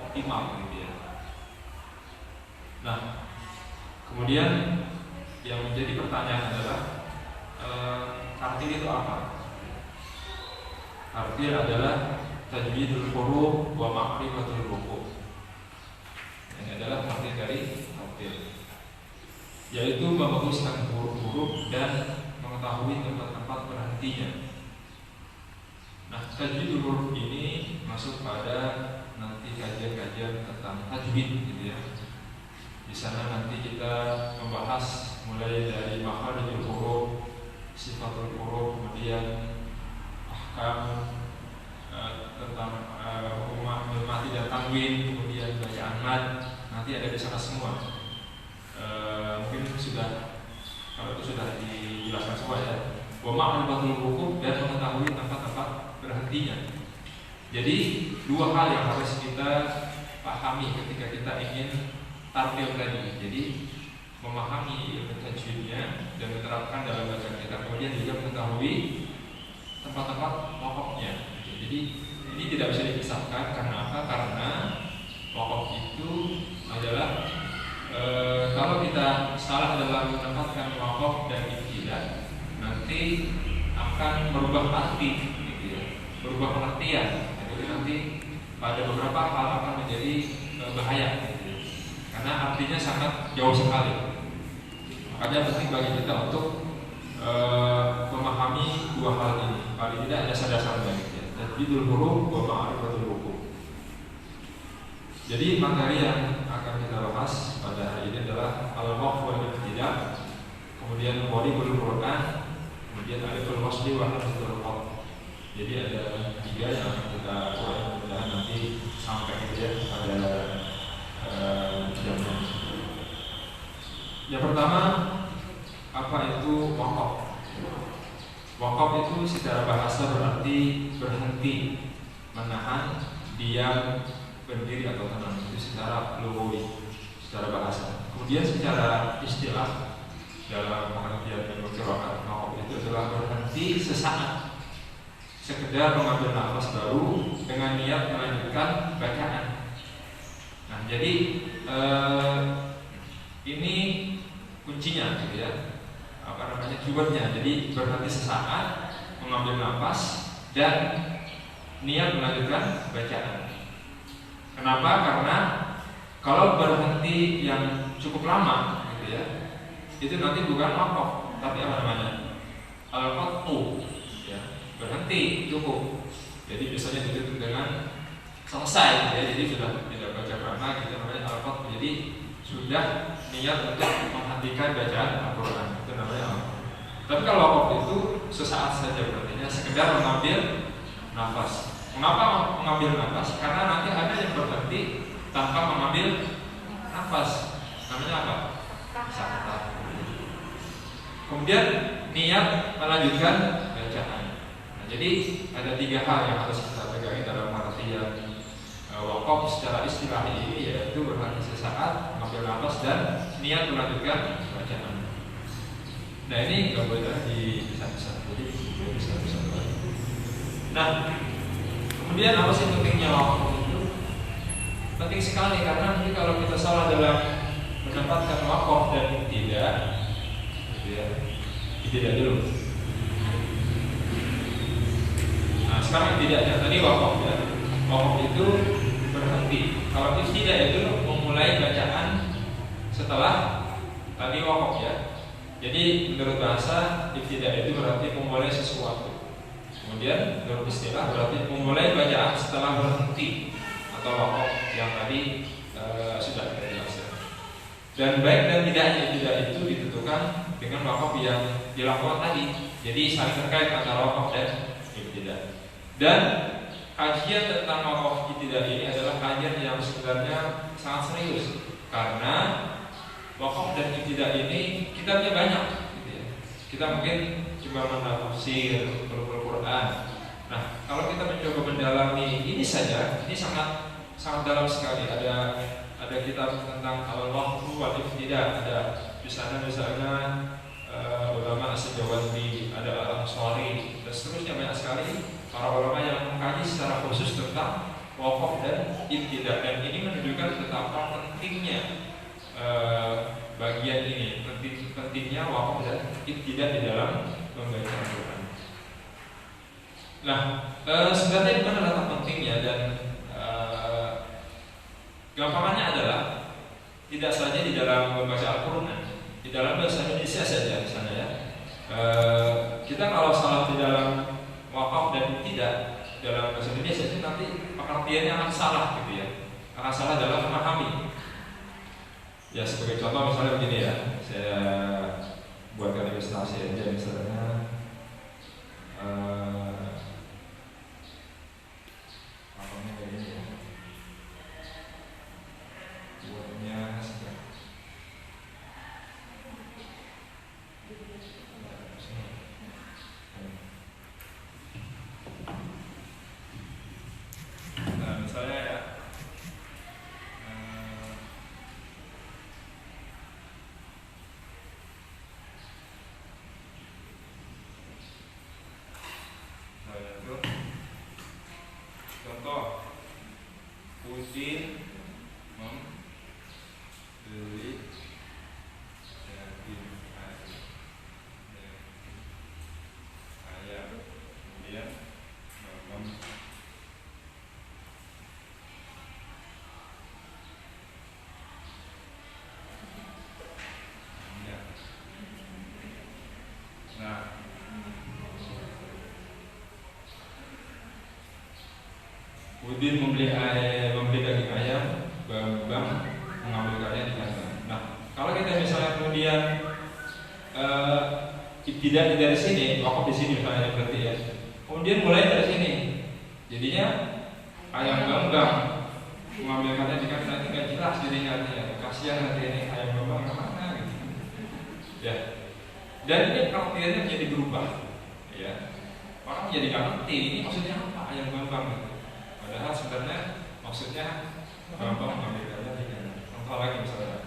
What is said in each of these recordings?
optimal gitu ya. Nah, kemudian yang menjadi pertanyaan adalah tartil itu apa? Tartil adalah tajwidul huruf wa ma'rifatul huruf. Ini adalah arti dari tartil, yaitu membaguskan huruf-huruf dan mengetahui tempat-tempat berhentinya. Nah, tajwidul huruf ini masuk pada nanti kajian-kajian tentang tajwid gitu ya. Di sana nanti kita membahas mulai dari makharijul huruf, sifatul huruf, kemudian ahkam tentang hukum mati dan tanwin, kemudian bacaan mad, nanti ada di sana semua. Mungkin sudah, kalau itu sudah dijelaskan semua ya. Wa ma'rifatul huruf dan mengetahui tempat-tempat berhentinya. Jadi dua hal yang harus kita pahami ketika kita ingin tartil tadi. Jadi memahami ilmu tajwidnya dan menerapkan dalam bacaan kita, kemudian juga mengetahui tempat-tempat wakofnya. Jadi ini tidak bisa dipisahkan. Karena apa? Karena wakof itu adalah kalau kita salah dalam menempatkan wakof dan ibtidah, nanti akan berubah arti, gitu ya, berubah pengertian. Jadi nanti pada beberapa hal akan menjadi bahaya, gitu ya. Karena artinya sangat jauh sekali. Makanya penting bagi kita untuk memahami dua hal ini. Paling tidak dasar-dasarnya, gitu ya. Tajwidul huruf wa ma'rifatul huruf. Jadi materi yang akan kita bahas pada hari ini adalah al-waqf wal ibtidah, kemudian gharibul Quran, kemudian aliful wasli wa hamzatul qaf. Jadi ada tiga yang akan kita uraikan, mudah-mudahan nanti sampai ya pada jamnya. Yang pertama, apa itu waqaf? Waqaf itu secara bahasa berarti berhenti, menahan, diam, berdiri atau tenang. Itu secara lughawi, secara bahasa. Kemudian secara istilah dalam pengertian ilmu qiraat, waqaf itu adalah berhenti sesaat, sekedar mengambil nafas baru dengan niat melanjutkan bacaan. Nah, jadi ini kuncinya, gitu ya. Apa namanya, keywordnya. Jadi berhenti sesaat, mengambil nafas dan niat melanjutkan bacaan. Kenapa? Karena kalau berhenti yang cukup lama, gitu ya, itu nanti bukan waqaf, tapi apa namanya? Al-qat'u, ya, berhenti cukup. Jadi biasanya ditutup dengan selesai, ya, jadi sudah tidak baca karena kita namanya al-qat'u. Jadi sudah niat untuk menghentikan bacaan Al-Quran, itu namanya al-qat'u. Tapi kalau waqaf itu sesaat saja berarti, sekedar mengambil nafas. Mengapa mengambil nafas? Karena nanti ada yang berhenti tanpa mengambil nafas. Namanya apa? Sakta. Kemudian niat melanjutkan bacaan. Nah, jadi ada tiga hal yang harus kita pegangi dalam pengertian waqaf secara istilah ini, yaitu berhenti sesaat, mengambil nafas dan niat melanjutkan bacaan. Nah, ini nggak boleh dipisah-pisah. Jadi bisa-bisa. Nah, kemudian apa sih pentingnya waqaf itu? Penting sekali karena nanti kalau kita salah dalam mendapatkan waqaf dan tidak, gitu ya, tidak dulu. Nah, sekarang tidaknya tadi waqaf ya. Waqaf itu berhenti. Kalau tidak itu memulai bacaan setelah tadi waqaf ya. Jadi menurut bahasa ibtidah itu berarti memulai sesuatu. Kemudian menurut istilah berarti memulai bacaan setelah berhenti atau waqaf yang tadi sudah kita jelaskan. Dan baik dan tidaknya ibtidah itu ditentukan dengan waqaf yang dilakukan tadi. Jadi saling terkait antara waqaf dan ibtidah. Dan kajian tentang waqaf ibtidah ini adalah kajian yang sebenarnya sangat serius karena waqaf dan ibtidah ini kitabnya banyak, gitu ya. Kita mungkin cuma menafsir ulumul Quran. Nah, kalau kita mencoba mendalami ini saja, ini sangat dalam sekali. Ada kitab tentang al-waqf wal ibtidah, ada di sana misalnya ulama As-Sijawandi, ada Al-Ansari, dan seterusnya banyak sekali para ulama yang mengkaji secara khusus tentang wakaf dan ibtidah, dan ini menunjukkan betapa pentingnya bagian ini, pentingnya wakaf dan ibtidah di dalam membaca Al-Quran. Nah, sebenarnya bukan letak pentingnya, dan gampangannya adalah tidak saja di dalam membaca Al-Quran, di dalam bahasa Indonesia saja misalnya ya. Kita kalau salah di dalam wakaf dan tidak dalam bahasa Indonesia itu nanti pengertiannya akan salah gitu ya, akan salah dalam memahami. Ya sebagai contoh misalnya begini ya, saya buatkan ilustrasi aja misalnya. Apa ini ya? Buatnya sedang. Nah misalnya ya, contoh Udin membeli daging ayam, kemudian nah Udin membeli daging ayam, Bambang mengambilkannya di kandang. Nah, kalau kita misalnya kemudian tidak dari sini, wakaf di sini misalnya berarti ya. Kemudian mulai dari sini, jadinya ayam Bambang mengambilkannya di kandang, tidak jelas jadinya artinya. Kasihan nanti ini ayam Bambang kemana gitu. Ya. Dan ini pengertiannya menjadi berubah, ya. Orang jadi nggak ngerti ini maksudnya apa ayam Bambang gitu. Padahal sebenarnya maksudnya Bambang mengambilkannya di kandang. Contoh lagi misalnya,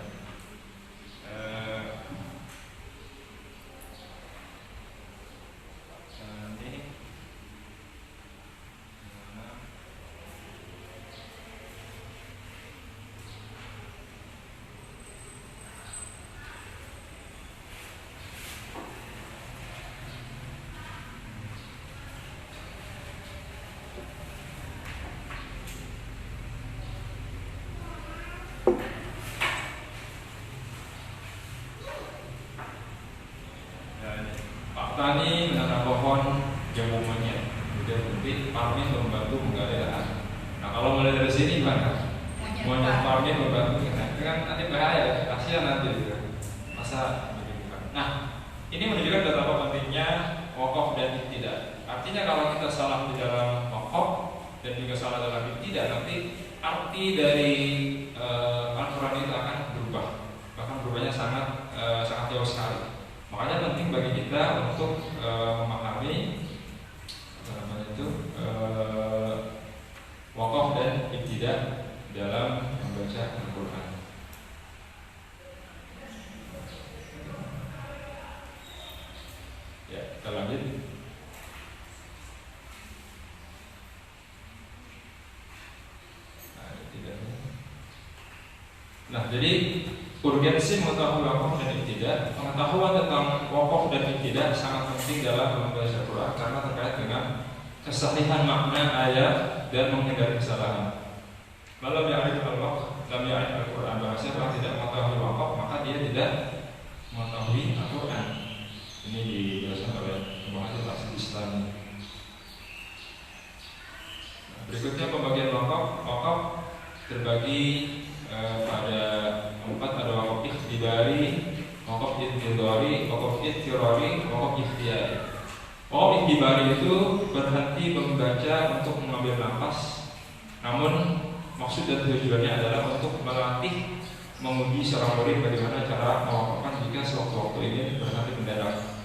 Pak Tani menanam pohon jambu monyet, kemudian nanti Parmin membantu menggali lahan. Nah kalau mulai dari sini gimana? Monyet Parmin membantu, nah, itu kan nanti bahaya, kasihan nanti juga. Masa begitu kan? Nah ini menunjukkan betapa pentingnya wakaf dan ibtidah. Artinya kalau kita salah di dalam wakaf dan juga salah dalam ibtidah, nanti arti dari Al-Quran itu akan berubah, bahkan berubahnya sangat jauh sekali. Makanya penting bagi kita untuk memahami apa namanya itu wakaf dan ibtidah dalam membaca Al-Quran. Ya, kita lanjut. Nah, jadi urgensi mengetahui wakaf dan ibtidah, pengetahuan tentang wakaf dan ibtidah sangat penting dalam membaca Al-Quran karena terkait dengan kesahihan makna ayat dan menghindari kesalahan. Malam ya'rif al-waqf, lam ya'rif Al-Quran. Barang siapa tidak mengetahui wakaf, maka dia tidak mengetahui Al-Quran. Ini dijelaskan oleh pembahasan tafsir Islam. Berikutnya pembagian wakaf terbagi pada 4, ada wakaf ikhtibari, wakaf intidhari, wakaf ittirari, wakaf ikhtiyari. Wakaf ikhtibari itu berhenti membaca untuk mengambil nafas, namun maksud dan tujuannya adalah untuk melatih, menguji seorang murid bagaimana cara mewakafkan jika sewaktu-waktu ini berhenti mendadak.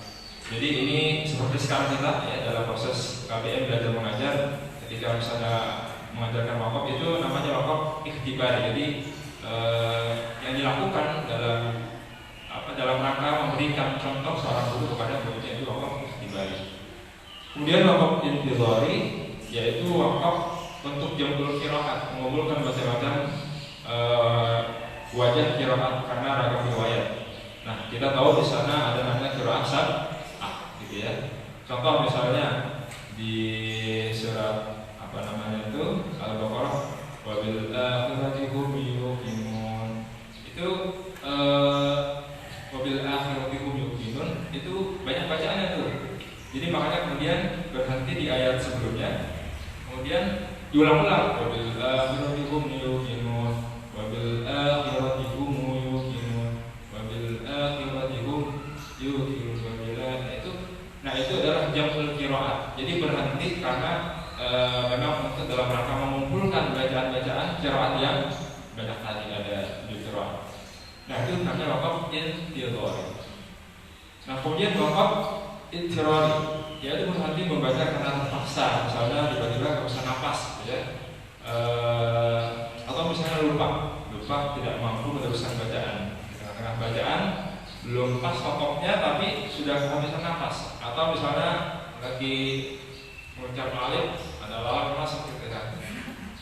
Jadi ini seperti sekarang kita ya dalam proses KBM belajar mengajar, ketika misalnya mengajarkan wakaf itu namanya wakaf ikhtibari. Jadi yang dilakukan dalam rangka memberikan contoh seorang guru kepada muridnya itu wakaf ikhtibari. Kemudian wakaf intidhari yaitu wakaf untuk jamul qiraat, mengumpulkan macam-macam wajah qiraat karena ragam riwayat. Nah, kita tahu di sana ada namanya qiraat sab'ah, gitu ya. Contoh misalnya di surat apa namanya itu Al-Baqarah, wabil akhirati hum yuqinun. Itu wabil akhirati hum yuqinun itu banyak bacaannya tuh. Jadi makanya kemudian berhenti di ayat sebelumnya, kemudian diulang-ulang, wabil akhirati hum yuqinun, wabil akhirati hum yuqinun, wabil akhirati hum yuqinun, wabil itu. Nah, itu adalah jamul qiraat. Jadi berhenti karena memang untuk dalam rangka mengumpulkan bacaan-bacaan qiraat yang banyak tadi ada di qiraat. Nah, itu namanya waqaf intidzari. Nah, kemudian waqaf idtirari, yaitu berhenti membaca karena terpaksa, misalnya tiba-tiba nggak bisa napas, ya, atau misalnya lupa tidak mampu meneruskan bacaan. Di tengah-tengah bacaan belum pas waqafnya tapi sudah kehabisan napas, atau misalnya lagi mengucap alif ada lawan masuk gitu kan,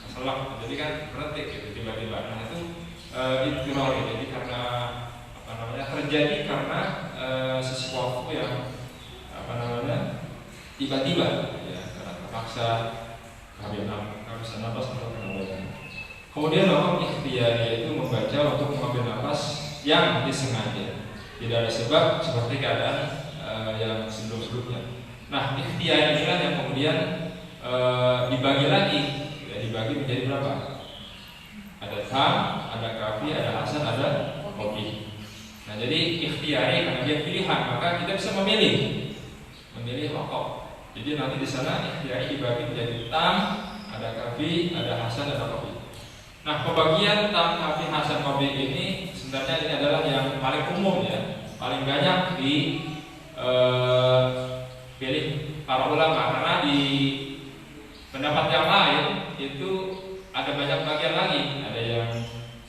selak, jadi kan berhenti gitu tiba-tiba. Nah, itu idtirari, jadi karena apa namanya terjadi karena sesuatu yang apa namanya tiba-tiba, ya, karena terpaksa kehabisan napas atau kehabisan. Kemudian waqaf ikhtiyari, yaitu membaca untuk mengambil napas yang disengaja, tidak ada sebab seperti keadaan yang sebelum-sebelumnya. Nah, ikhtiyari inilah yang kemudian dibagi lagi, ya, dibagi menjadi berapa? Ada tam, ada kafi, ada hasan, ada kopi. Nah, jadi ikhtiyari karena dia pilihan, maka kita bisa memilih waqaf. Jadi nanti di sana ikhtiyari dibagi menjadi tam, ada kafi, ada hasan, ada kopi. Nah, pembagian tam, kafi, hasan, kopi ini sebenarnya ini adalah yang paling umum, ya, paling banyak pilih para ulama, karena di pendapat yang lain itu ada banyak bagian lagi,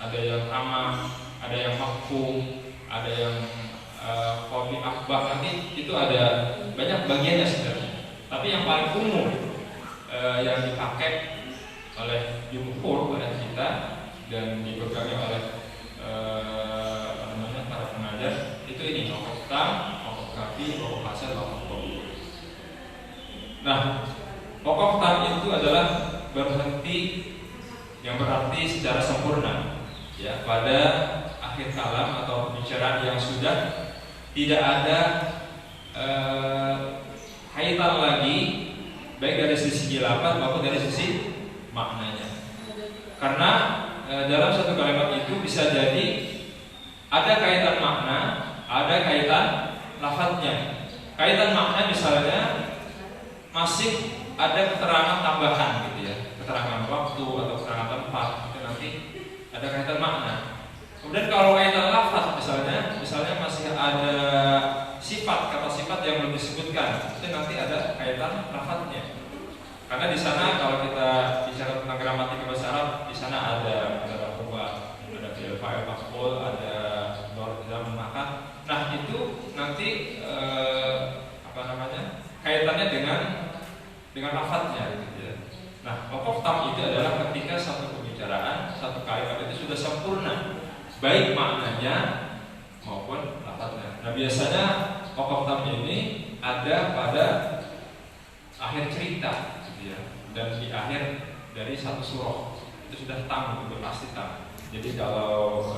ada yang amam, ada yang mafhum, ada yang qauli akbar, nanti itu ada banyak bagiannya sebenarnya. Tapi yang paling umum yang dipakai oleh jumhur, oleh kita, dan dipegang oleh para pengajar itu ini waqaf tam, waqaf kafi, waqaf hasan, waqaf qauli. Nah, waqaf tam itu adalah berhenti yang berarti secara sempurna, ya, pada akhir kalam atau pembicaraan yang sudah tidak ada kaitan lagi baik dari sisi lafaz maupun dari sisi maknanya. Karena dalam satu kalimat itu bisa jadi ada kaitan makna, ada kaitan lafaznya. Kaitan makna misalnya masih ada keterangan tambahan gitu, ya, keterangan waktu atau keterangan tempat, itu nanti ada kaitan makna. Kemudian kalau kaitan lafaz misalnya masih ada sifat, kata sifat yang belum disebutkan, itu nanti ada kaitan lafaznya. Karena di sana kalau kita bicara tentang gramatika bahasa Arab, di sana ada huwa, ada fi'il fa'il maf'ul, ada dhamir jam makan. Nah, itu nanti kaitannya dengan lafadznya, gitu ya. Nah, waqaf tam itu adalah ketika satu pembicaraan, satu kalimat itu sudah sempurna, baik maknanya maupun lafadznya. Nah, biasanya waqaf tam ini ada pada akhir cerita, gitu ya, dan di akhir dari satu surah itu sudah tam, itu pasti tam. Jadi kalau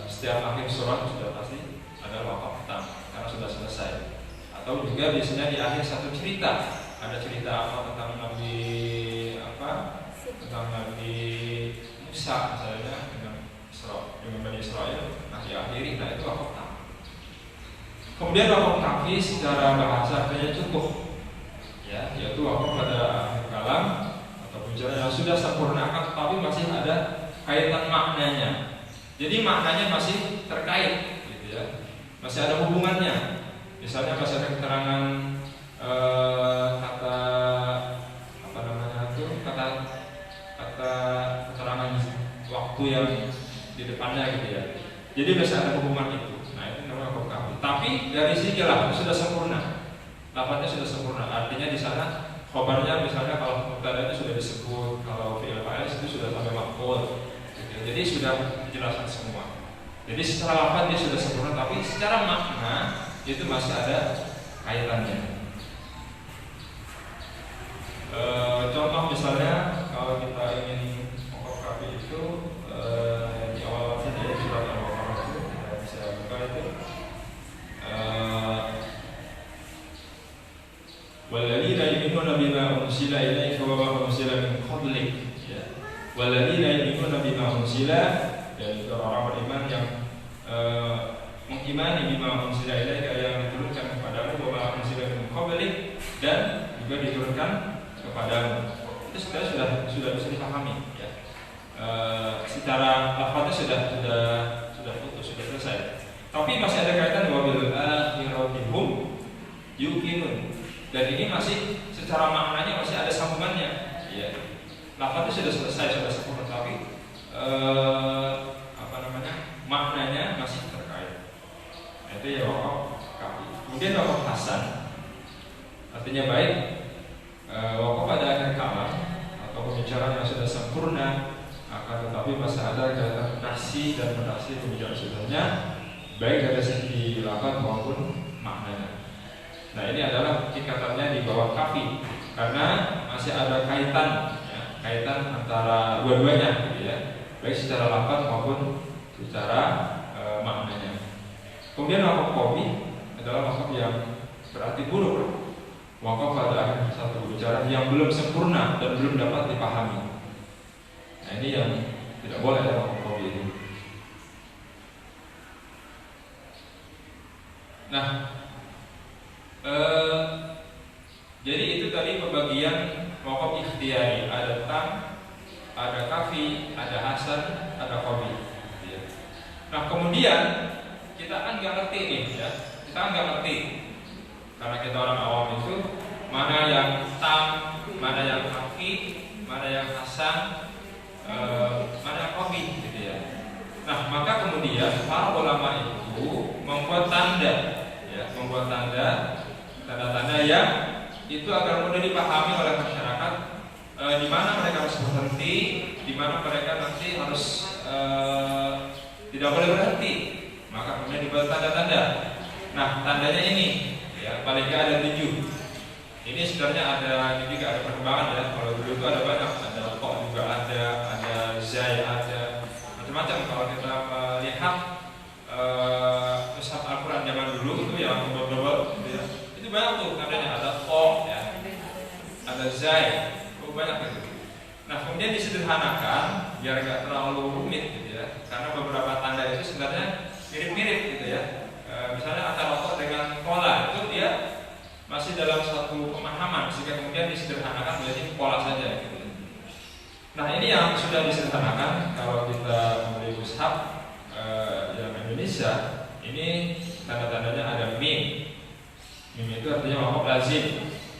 setiap akhir surah sudah pasti ada waqaf tam karena sudah selesai. Atau juga biasanya di akhir satu cerita, ada cerita apa tentang Nabi Musa misalnya dengan Bani Israel, nah diakhiri, nah itu waqaf tam. Kemudian waqaf kafi secara bahasa artinya cukup, ya, yaitu waqaf pada akhir kalam atau pembicaraan yang sudah sempurna tapi masih ada kaitan maknanya. Jadi maknanya masih terkait, gitu ya, masih ada hubungannya. Misalnya pas ada keterangan kata keterangan waktu yang di depannya, gitu ya. Jadi masih ada hubungan itu. Nah, itu namanya waqaf kafi. Tapi dari sisi lafaz sudah sempurna. Lafaznya sudah sempurna. Artinya di sana Khobarnya misalnya kalau mubtada itu sudah disebut, kalau fi'il fa'il itu sudah sampai maf'ul. Jadi sudah dijelaskan semua. Jadi secara lafaz dia sudah sempurna, tapi secara makna itu masih ada kaitannya. Contoh misalnya kalau kita ingin pokok kafi itu di awal saja ya, surat Al-Baqarah itu kita bisa buka itu. Walladzina yu'minuna bima unzila ilaika wa ma unzila min qablik. Walladzina yu'minuna bima unzila, dan itu orang beriman yang mengimani bima unzila ilaika, yang diturunkan kepadamu, wa ma unzila min qablik, dan juga diturunkan kepadamu. Itu sudah bisa dipahami ya. Secara lafaznya sudah putus, sudah selesai. Tapi masih ada kaitan wabil akhirati hum yuqinun. Dan ini masih secara maknanya masih ada sambungannya ya. Lafaznya sudah selesai, sudah sempurna, tapi maknanya masih terkait. Itu ya wakaf kafi. Kemudian wakaf hasan artinya baik. Wakaf pada akhir kalam atau pembicaraan yang sudah sempurna, akan tetapi masih ada kaitan nasi dan menasi pembicaraan sudahnya, baik dari segi lafaz maupun maknanya. Nah ini adalah tingkatannya di bawah kafi, karena masih ada kaitan ya, kaitan antara dua-duanya gitu ya, baik secara lafaz maupun secara maknanya. Kemudian wakaf qawi adalah wakaf yang berarti buruk, wakaf pada akhir satu pembicaraan yang belum sempurna dan belum dapat dipahami. Nah ini yang tidak boleh ada wakaf qawi ini. Nah jadi itu tadi pembagian wakaf ikhtiyari, ada tam, ada kafi, ada hasan, ada qawi. Nah kemudian kita kan nggak ngerti nih ya, kita kan nggak ngerti karena kita orang awam itu mana yang tam, mana yang kafi, mana yang hasan, mana yang qawi gitu ya. Nah maka kemudian para ulama itu membuat tanda ya, membuat tanda-tanda yang itu agar mudah dipahami oleh masyarakat, di mana mereka harus berhenti, di mana mereka nanti harus tidak boleh berhenti. Maka kemudian dibuat tanda-tanda. Nah tandanya ini ya, paling nggak ada 7. Ini sebenarnya ini juga ada perkembangan ya. Kalau dulu itu ada banyak, ada kok juga ada zai, ada macam-macam. Kalau kita melihat mushaf Al-Quran zaman dulu itu yang double gitu ya, itu banyak tuh tandanya, ada kok ya, ada zai, banyak gitu. Nah kemudian disederhanakan biar nggak terlalu rumit gitu ya, karena beberapa tanda itu sebenarnya mirip-mirip gitu ya. Misalnya antara kok dengan pola itu dia masih dalam satu pemahaman, sehingga kemudian disederhanakan menjadi pola saja gitu. Nah ini yang sudah disederhanakan. Kalau kita membeli mushaf yang Indonesia, ini tanda-tandanya ada mim. Mim itu artinya wakaf lazim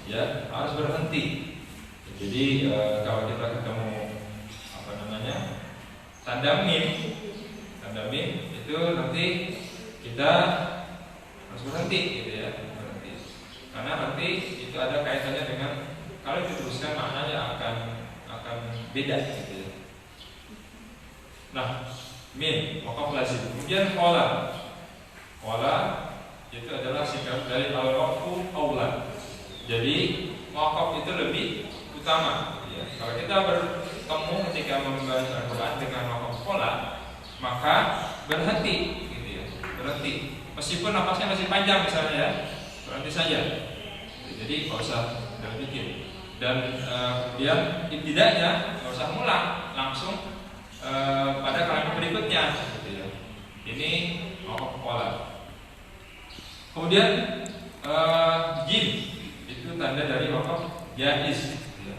ya, harus berhenti. Jadi kalau kita ketemu tanda mim itu nanti kita harus berhenti gitu ya, berhenti. Karena nanti itu ada kaitannya dengan kalau diteruskan maknanya akan beda gitu ya. Nah, mim wakaf lazim. Kemudian qala itu adalah sikap dari al-waqfu aula. Jadi wakaf itu lebih utama gitu ya. Kalau kita bertemu ketika membaca Al-Quran dengan wakaf qala, maka berhenti gitu ya, berhenti. Meskipun nafasnya masih panjang misalnya ya, berhenti saja. Jadi nggak usah berpikir. Dan kemudian ibtida'nya nggak usah mulai, langsung pada kalimat berikutnya gitu ya. Ini wakaf qala. Kemudian jim itu tanda dari wakaf jaiz gitu ya.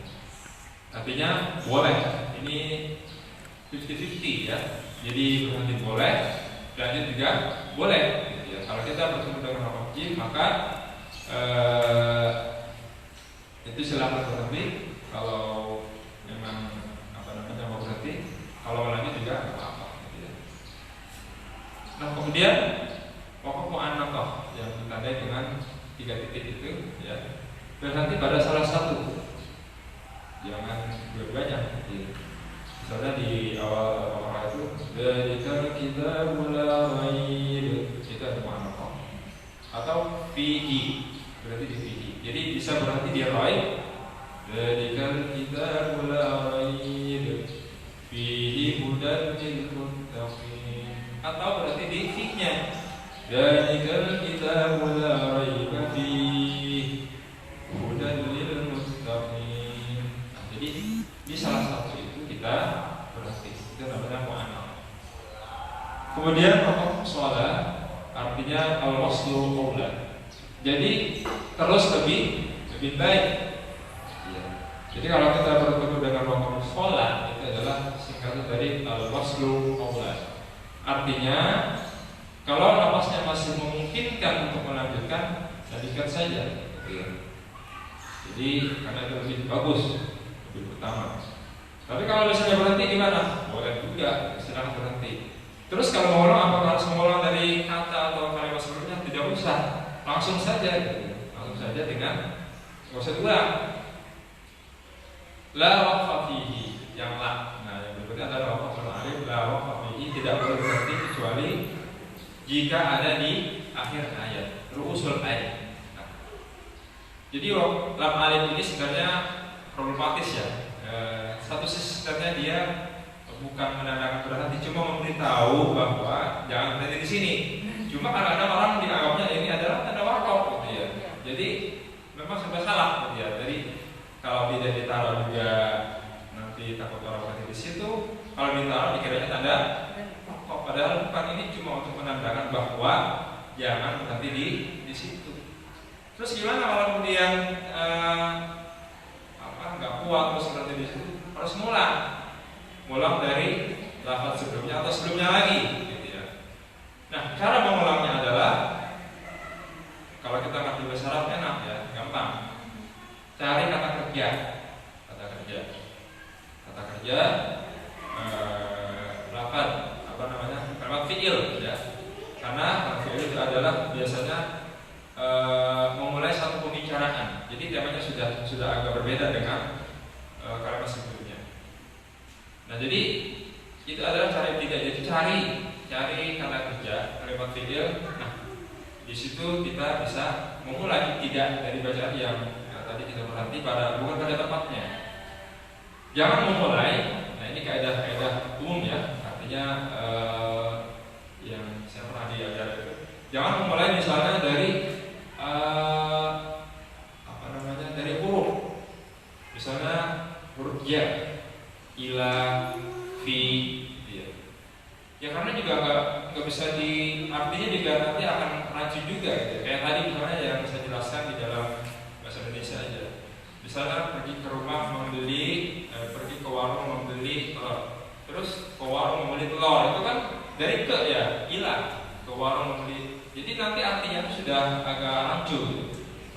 Artinya boleh. Ini 50-50 ya. Jadi berhenti boleh, lanjut juga boleh gitu ya. Kalau kita bertemu dengan wakaf jim, maka itu silakan berhenti. Kalau memang mau berhenti, kalau lanjut juga nggak apa-apa gitu ya. Nah kemudian wakaf mu'annaqah yang ditandai dengan 3 titik itu ya, berhenti pada salah satu dua-duanya. Misalnya di awal Al-Baqarah itu dzalikal kitabul la raib, itu ada makna kok. Atau fihi, berarti di fihi. Jadi bisa berarti di raib. Dzalikal kitabul la raib fihi hudan lil muttaqin. Atau berarti di fihi-nya. Dzalikal kitabul la raib fihi hudan lil muttaqin. Jadi di salah satu itu kita berarti itu namanya mu'anna. Kemudian pokok sholat artinya al-waslu qawlan. Jadi terus lebih baik. Ya. Jadi kalau kita bertemu dengan pokok sholat itu adalah singkatan dari al-waslu qawlan. Artinya kalau napasnya masih memungkinkan untuk melanjutkan, lanjutkan saja. Ya. Jadi karena itu lebih bagus, lebih utama. Tapi kalau misalnya berhenti gimana? Boleh juga, silakan berhenti. Terus kalau mau ulang, apakah harus mengulang dari kata atau kalimat sebelumnya? Tidak usah, langsung saja, langsung saja dengan nggak usah diulang. La waqfa fihi, yang la. Nah yang berikutnya adalah waqful alif. La waqfa fihi, tidak boleh berhenti kecuali jika ada di akhir ayat, ru'usul ayat. Nah, jadi lam alif ini sebenarnya problematis ya. Satu sistemnya dia bukan menandakan berhenti, cuma memberitahu bahwa jangan berhenti di sini. Cuma kadang-kadang orang dianggapnya ini adalah tanda wakaf, gitu ya. Jadi memang serba salah, gitu ya. Jadi kalau tidak ditaruh juga nanti takut orang berhenti di situ. Kalau ditaruh dikiranya tanda wakaf, padahal bukan, ini cuma untuk menandakan bahwa jangan berhenti di situ. Terus gimana kalau kemudian nggak kuat terus berhenti di situ, harus ngulang dari lafaz sebelumnya atau sebelumnya lagi, gitu ya. Nah, cara mengulangnya adalah kalau kita ngerti bahasa Arab enak ya, gampang. Cari kata kerja, lafaz kalimat fi'il ya. Karena fi'il itu adalah biasanya memulai satu pembicaraan. Jadi temanya sudah agak berbeda dengan kalimat sebelumnya. Nah, jadi itu adalah cara yang tiga. Jadi cari kata kerja, kalimat fi'il. Nah, di situ kita bisa memulai tidak dari bacaan yang tadi kita berhenti bukan pada tempatnya. Jangan memulai. Nah, ini kaidah umum ya. Artinya yang saya pernah diajar itu. Jangan memulai misalnya dari dari huruf. Misalnya huruf ya, ila, fi, ya karena juga nggak bisa artinya juga nanti akan rancu juga, gitu. Kayak tadi misalnya yang saya jelaskan di dalam bahasa Indonesia aja. Misalnya pergi ke rumah pergi ke warung membeli telur, terus ke warung membeli telur, itu kan dari ke ya, ila, ke warung membeli. Jadi nanti artinya itu sudah agak rancu, gitu.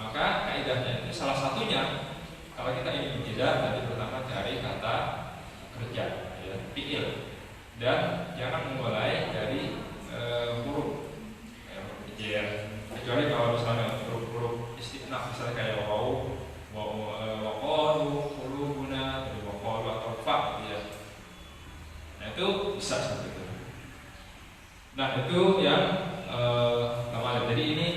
Maka kaidahnya itu salah satunya kalau kita ingin tidak, tadi pertama cari kata kerja, ya, fi'il, dan jangan memulai dari huruf jer, kecuali kalau misalnya huruf istinaf, misalnya kayak waw, waqalu, qulubuna, dari waqalu atau fa, gitu ya. Nah itu bisa seperti itu. Nah itu yang ramalib. Jadi ini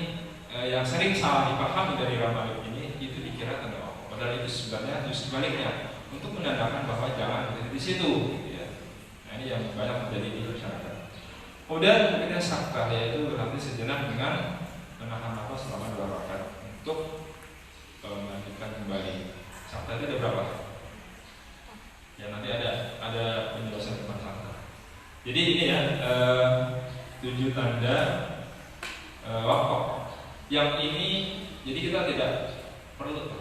yang sering salah dipahami dari ramalib ini, itu dikira tanda wakaf. Padahal itu sebenarnya justru sebaliknya, untuk menandakan bahwa jangan berhenti di situ. Ya. Nah ini yang banyak terjadi di masyarakat. Kemudian berikutnya sakta, yaitu berhenti sejenak dengan menahan nafas selama 2 rakaat untuk melanjutkan kembali. Sakta itu ada berapa? Ya nanti ada penjelasan tentang sakta. Jadi ini ya 7 tanda wakaf. Yang ini jadi kita tidak perlu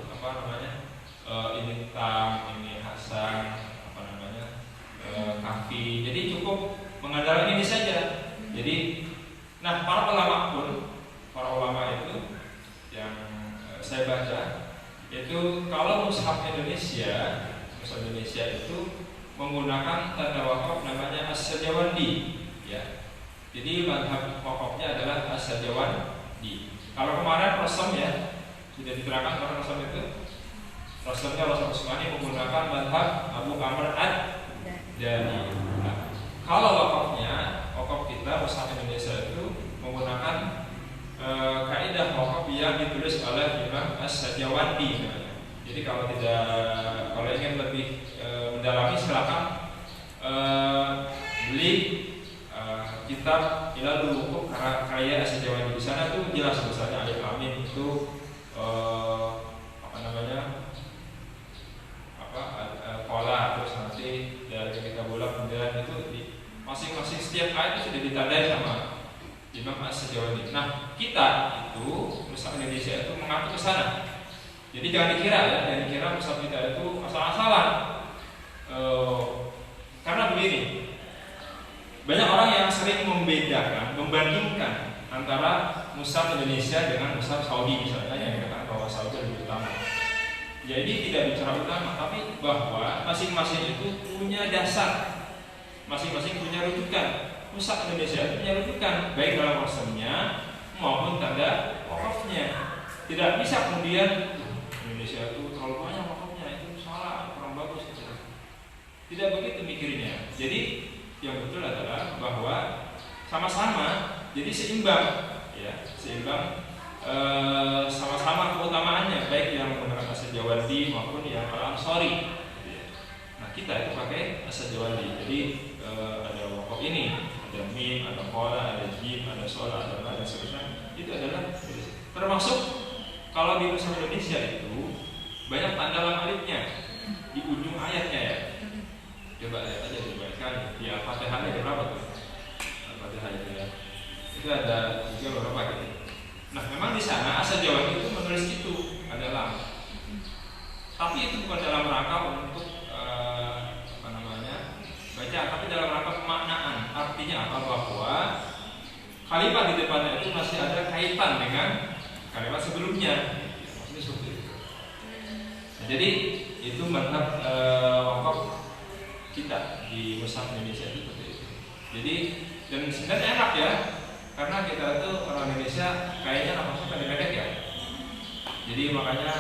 ini tam, ini hasan, kafi. Jadi cukup mengandalkan ini saja. Jadi, nah para ulama itu yang saya baca itu kalau mushaf Indonesia itu menggunakan tanda wakaf namanya as-sajawandi, ya. Jadi madhab wakafnya adalah as-sajawandi. Kalau kemarin Rasam ya sudah diterangkan, kalau Rasam itu Rasulnya Rasul Utsmani menggunakan madhab Abu Amr ad-Dani. Nah, kalau wakaf kita Mushaf Indonesia itu menggunakan kaidah wakaf yang ditulis oleh Imam As-Sajawandi. Jadi kalau ingin lebih mendalami silakan beli kitab Ilalul Wuquf karya As-Sajawandi. Di sana tuh jelas misalnya Alif Lam Mim itu pola, terus nanti dari kita bola kemudian itu di masing-masing setiap ayat itu sudah ditandai sama Imam As-Sajawandi. Nah, kita itu Mushaf Indonesia itu mengatur ke sana. Jadi jangan dikira mushaf kita itu asal-asalan. Karena begini, banyak orang yang sering membandingkan antara mushaf Indonesia dengan mushaf Saudi misalnya, yang dikatakan bahwa Saudi lebih utama. Jadi tidak bicara utama, tapi bahwa masing-masing itu punya dasar, masing-masing punya rujukan. Mushaf Indonesia itu punya rujukan, baik dalam rasamnya maupun tanda wakafnya. Tidak bisa kemudian Indonesia itu terlalu banyak wakafnya, itu salah, kurang bagus. Tidak begitu mikirnya. Jadi yang betul adalah bahwa sama-sama, jadi seimbang, ya, seimbang. Sama-sama keutamaannya, baik yang menggunakan As-Sajawandi maupun yang Al-Ansari. Nah, kita itu pakai As-Sajawandi. Jadi ada wakaf ini, ada mim, ada qola, ada jim, ada shola, ada ma, dan seterusnya. Itu adalah termasuk kalau di Mushaf Indonesia itu banyak tanda lam alifnya di ujung ayatnya, ya. Coba lihat aja dibacakan di Al-Fatihah ada berapa tuh? Al-Fatihah itu, ya. Itu ada juga beberapa gitu. Nah, memang di sana As-Sajawandi itu menulis itu adalah, tapi itu bukan dalam rangka untuk baca, tapi dalam rangka pemaknaan. Artinya apa? Bahwa kalimat di depannya itu masih ada kaitan dengan kalimat sebelumnya. Maksudnya seperti itu. Nah, jadi itu madhab wakaf kita di Mushaf Indonesia itu seperti itu. Jadi dan sebenarnya enak, ya. Karena kita itu orang Indonesia kayaknya nafasnya pendek-pendek, ya. Jadi makanya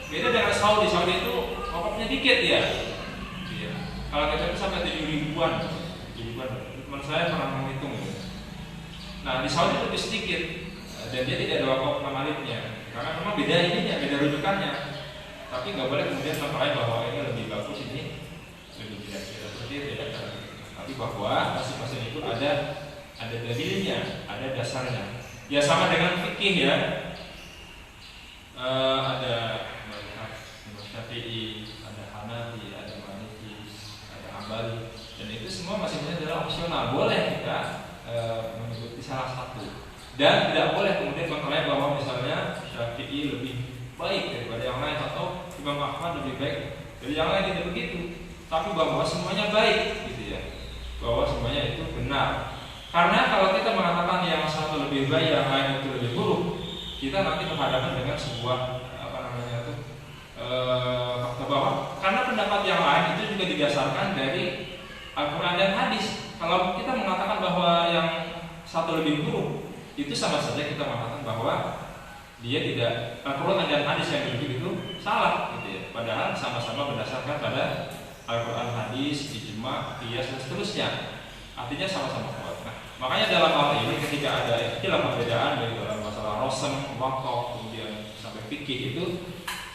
beda dengan Saudi. Saudi itu wakafnya dikit, ya. Iya. Kalau kita itu sampai 7.000-an. Teman saya pernah menghitung, ya. Nah, di Saudi itu lebih sedikit, dan dia tidak ada wakaf nama alifnya. Karena memang beda ininya, beda rujukannya. Tapi nggak boleh kemudian mengklaim bahwa ini lebih bagus, ini lebih tidak seperti itu, ya. Tapi bahwa masing-masing itu ada dalilnya, ada dasarnya. Ya sama dengan fikih, ya. Ada Syafi'i, ada Hanafi, ada Maliki, ada Hambali, dan itu semua masing-masing adalah opsional. Boleh kita mengikuti salah satu, dan tidak boleh kemudian mengklaim bahwa misalnya Syafi'i lebih baik daripada yang lain atau Imam Ahmad lebih baik dari yang lain. Tidak begitu, tapi bahwa semuanya baik, gitu, ya. Bahwa semuanya itu benar. Karena kalau kita mengatakan yang satu lebih baik, yang lain itu lebih buruk, kita nanti berhadapan dengan sebuah fakta bahwa karena pendapat yang lain itu juga didasarkan dari Al-Quran dan hadis. Kalau kita mengatakan bahwa yang satu lebih buruk, itu sama saja kita mengatakan bahwa dia tidak, Al-Quran dan hadis yang begitu itu salah, gitu, ya. Padahal sama-sama berdasarkan pada Al-Quran, hadis, ijma, qiyas, dan seterusnya. Artinya sama-sama kuat. Nah, makanya dalam hal ini ketika ada istilah perbedaan dari dalam masalah rosem, wakaf, kemudian sampai fikih, itu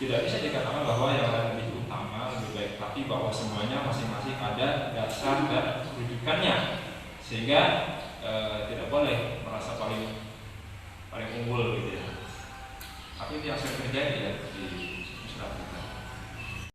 tidak bisa dikatakan bahwa yang lain lebih utama, lebih baik, tapi bahwa semuanya masing-masing ada dasar dan rujukannya, sehingga tidak boleh merasa paling unggul, gitu, ya. Tapi itu yang sering terjadi, ya, di